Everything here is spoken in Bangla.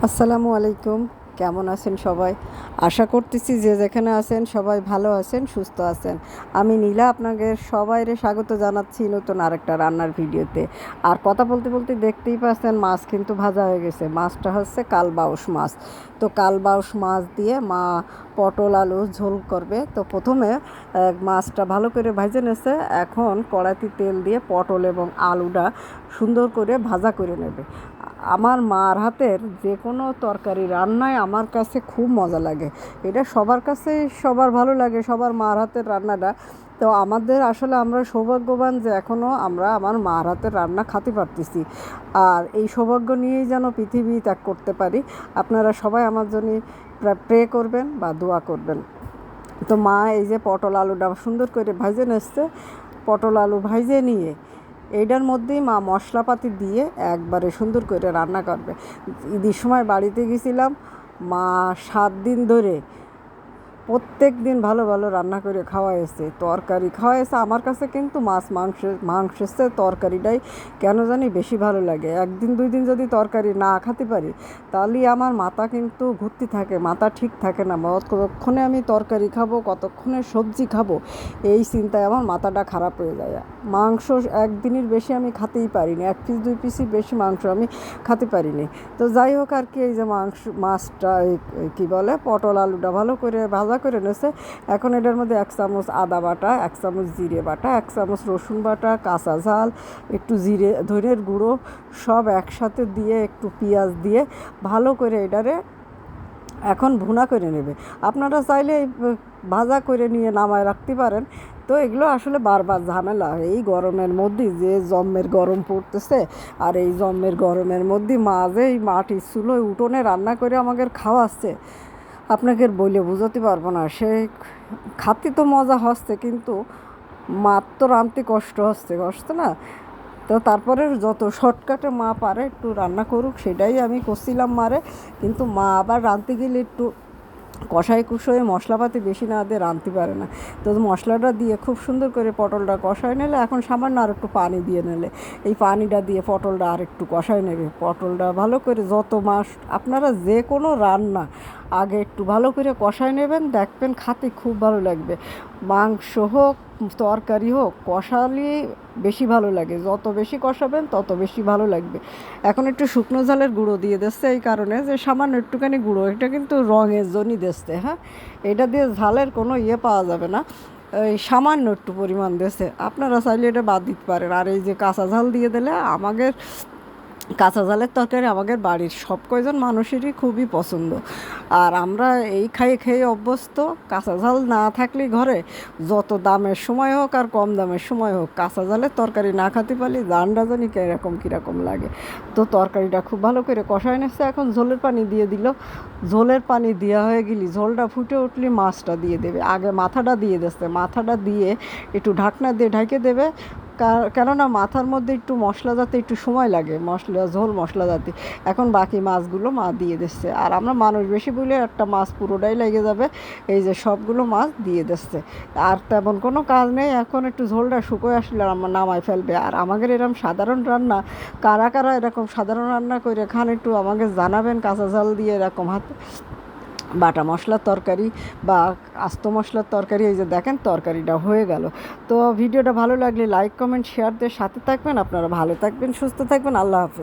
আসসালামু আলাইকুম। কেমন আছেন সবাই? আশা করতেছি যে যেখানে আছেন সবাই ভালো আছেন, সুস্থ আছেন। আমি নীলা আপনাদের সবাইরে স্বাগত জানাচ্ছি নতুন আরেকটা রান্নার ভিডিওতে। আর কথা বলতে বলতে দেখতেই পাচ্ছেন মাছ কিন্তু ভাজা হয়ে গেছে। মাছটা হচ্ছে কালবাউস মাছ। তো কালবাউস মাছ দিয়ে মা পটল আলু ঝোল করবে। তো প্রথমে মাছটা ভালো করে ভেজে নিয়েছে। এখন কড়াইতে তেল দিয়ে পটল এবং আলুটা সুন্দর করে ভাজা করে নেবে। আমার মার হাতের যে কোনো তরকারি রান্নায় আমার কাছে খুব মজা লাগে। এটা সবার কাছেই সবার ভালো লাগে, সবার মার হাতের রান্নাটা। তো আমাদের আসলে আমরা সৌভাগ্যবান যে এখনও আমরা আমার মার হাতের রান্না খেতে পারতেছি। আর এই সৌভাগ্য নিয়েই যেন পৃথিবী ত্যাগ করতে পারি। আপনারা সবাই আমার জন্য প্রে করবেন বা দোয়া করবেন। তো মা এই যে পটল আলুটা সুন্দর করে ভেজে নিচ্ছে। পটল আলু ভেজে নিয়ে এইটার মধ্যেই মা মশলাপাতি দিয়ে একবারে সুন্দর করে রান্না করবে। ঈদের সময় বাড়িতে গেছিলাম, মা 7 দিন ধরে প্রত্যেক দিন ভালো ভালো রান্না করে খাওয়াইছে, তরকারি খাওয়াইছে। আমার কাছে কিন্তু মাংসের চেয়ে তরকারিটাই কেন জানি বেশি ভালো লাগে। একদিন 2 দিন যদি তরকারি না খেতে পারি তাহলে আমার মাথা কিন্তু ঘুরতে থাকে, মাথা ঠিক থাকে না। কতক্ষণে আমি তরকারি খাবো, কতক্ষণে সবজি খাবো, এই চিন্তায় আমার মাথাটা খারাপ হয়ে যায়। মাংস একদিনের বেশি আমি খেতেই পারিনি, 1 পিস 2 পিসই বেশি মাংস আমি খেতে পারিনি। তো যাই হোক আর কি, এই যে মাছটা কী বলে পটল আলুটা ভালো করে ভাজা করে নিয়েছে। এখন এটার মধ্যে 1 চামচ আদা বাটা, 1 চামচ জিরে বাটা, 1 চামচ রসুন বাটা, কাঁচা ঝাল, একটু ধনের গুঁড়ো সব একসাথে দিয়ে একটু পেঁয়াজ দিয়ে ভালো করে এটারে এখন ভুনা করে নেবে। আপনারা চাইলে ভাজা করে নিয়ে নামায় রাখতে পারেন। তো এগুলো আসলে বারবার ঝামেলা। এই গরমের মধ্যে যে জম্মের গরম পড়তেছে, আর এই জম্মের গরমের মধ্যে মাঝে এই মাটির চুলোয় উঠোনে রান্না করে আমাদের খাওয়াচ্ছে, আপনাকে বলে বোঝাতে পারবো না। সে খাতে তো মজা হচ্ছে, কিন্তু মার তো রাঁধতে কষ্ট হচ্ছে না। তো তারপরে যত শর্টকাটে মা পারে একটু রান্না করুক, সেটাই আমি করছিলাম মারে। কিন্তু মা আবার রাঁধতে গেলে একটু কষাই কুষয়ে মশলাপাতি বেশি না দিয়ে রাঁধতে পারে না। তো মশলাটা দিয়ে খুব সুন্দর করে পটলটা কষায় নিলে, এখন সামান্য আর একটু পানি দিয়ে নিলে এই পানিটা দিয়ে পটলটা আর একটু কষায় নেবে। পটলটা ভালো করে যত মাছ আপনারা যে কোনো রান্না আগে একটু ভালো করে কষায় নেবেন, দেখবেন খাতে খুব ভালো লাগবে। মাংস হোক তরকারি হোক, কষালে বেশি ভালো লাগে। যত বেশি কষাবেন তত বেশি ভালো লাগবে। এখন একটু শুকনো ঝালের গুঁড়ো দিয়ে দিচ্ছে, এই কারণে যে সামান্য একটুখানি গুঁড়ো, এটা কিন্তু রঙের জন্যই দিচ্ছে। হ্যাঁ, এটা দিয়ে ঝালের কোনো পাওয়া যাবে না। এই সামান্য একটু পরিমাণ দিয়েছে, আপনারা চাইলে এটা বাদ দিতে পারেন। আর এই যে কাঁচা ঝাল দিয়ে দিলে, আমাদের কাঁচা ঝালের তরকারি আমাদের বাড়ির সব কয়জন মানুষেরই খুবই পছন্দ। আর আমরা এই খেয়ে অভ্যস্ত। কাঁচা ঝাল না থাকলে ঘরে যত দামের সময় হোক আর কম দামের সময় হোক, কাঁচা ঝালের তরকারি না খেতে পারলে জানটা জানি কীরকম লাগে। তো তরকারিটা খুব ভালো করে কষায় নিচ্ছে। এখন ঝোলের পানি দিয়ে দিল। ঝোলের পানি দেওয়া হয়ে গেলে, ঝোলটা ফুটে উঠলে মাছটা দিয়ে দেবে। আগে মাথাটা দিয়ে দিচ্ছে, মাথাটা দিয়ে একটু ঢাকনা দিয়ে ঢেকে দেবে। কেননা মাথার মধ্যে একটু মশলা যাতে একটু সময় লাগে, ঝোল মশলা যাতে। এখন বাকি মাছগুলো মা দিয়ে দিচ্ছে। আর আমরা মানুষ বেশি বলে একটা মাছ পুরোটাই লেগে যাবে। এই যে সবগুলো মাছ দিয়ে দিচ্ছে। আর তেমন কোনো কাজ নেই, এখন একটু ঝোলটা শুকোয় আসলে আমার নামায় ফেলবে। আর আমাদের এরকম সাধারণ রান্না, কারা কারা এরকম সাধারণ রান্না করে খান একটু আমাকে জানাবেন। কাঁচা ঝাল দিয়ে এরকম হাতে বাটা মশলার তরকারি বা আস্ত মশলার তরকারি। এই যে দেখেন তরকারিটা হয়ে গেল। তো ভিডিওটা ভালো লাগলে লাইক কমেন্ট শেয়ার দিয়ে সাথে থাকবেন। আপনারা ভালো থাকবেন, সুস্থ থাকবেন। আল্লাহ হাফেজ।